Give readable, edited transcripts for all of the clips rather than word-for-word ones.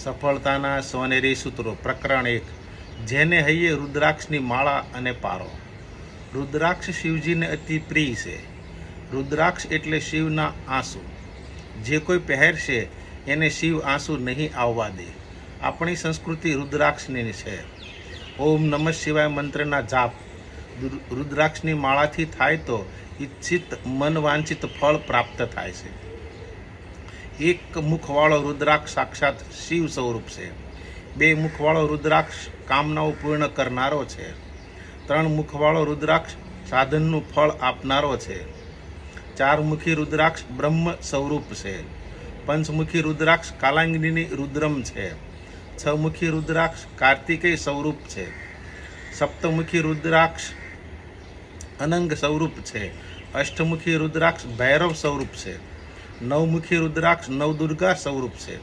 સફળતાના સોનેરી સૂત્રો પ્રકરણ 1 જેને હૈયે રુદ્રાક્ષની માળા અને પારો। રુદ્રાક્ષ શિવજીને અતિ પ્રિય છે। રુદ્રાક્ષ એટલે શિવના આંસુ। જે કોઈ પહેરશે એને શિવ આંસુ નહીં આવવા દે। આપણી સંસ્કૃતિ રુદ્રાક્ષની છે। ઓમ નમઃ શિવાય મંત્રના જાપ રુદ્રાક્ષની માળાથી થાય તો ઈચ્છિત મનવાંછિત ફળ પ્રાપ્ત થાય છે। એક મુખવાળો રુદ્રાક્ષ સાક્ષાત શિવ સ્વરૂપ છે। બે મુખવાળો રુદ્રાક્ષ કામનાઓ પૂર્ણ કરનારો છે। ત્રણ મુખવાળો રુદ્રાક્ષ સાધનનું ફળ આપનારો છે। ચાર મુખી રુદ્રાક્ષ બ્રહ્મ સ્વરૂપ છે। પંચમુખી રુદ્રાક્ષ કાલાંગીની રુદ્રમ છે। છ મુખી રુદ્રાક્ષ કાર્તિકેય સ્વરૂપ છે। સપ્તમુખી રુદ્રાક્ષ અનંગ સ્વરૂપ છે। અષ્ટમુખી રુદ્રાક્ષ ભૈરવ સ્વરૂપ છે। નવમુખી રુદ્રાક્ષ નવદુર્ગા સ્વરૂપ છે।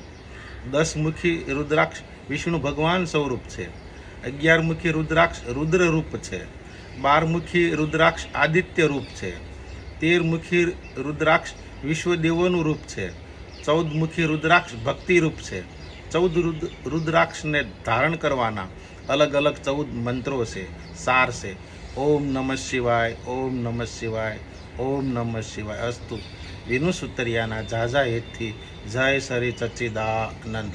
દસમુખી રુદ્રાક્ષ વિષ્ણુ ભગવાન સ્વરૂપ છે। 11મુખી રુદ્રાક્ષ રુદ્ર રૂપ છે। 12મુખી રુદ્રાક્ષ આદિત્ય રૂપ છે। 13મુખી રુદ્રાક્ષ વિશ્વદેવોનું રૂપ છે। 14મુખી રુદ્રાક્ષ ભક્તિ રૂપ છે। 14 રુદ્રાક્ષને ધારણ કરવાના અલગ અલગ 14 મંત્રો છે, સાર છે। ઓમ નમઃ શિવાય, ઓમ નમઃ શિવાય, ઓમ નમઃ શિવાય। અસ્તુ વિનુ સુતરિયાના ઝાઝા હેતથી જય શ્રી સચ્ચિદાનંદ।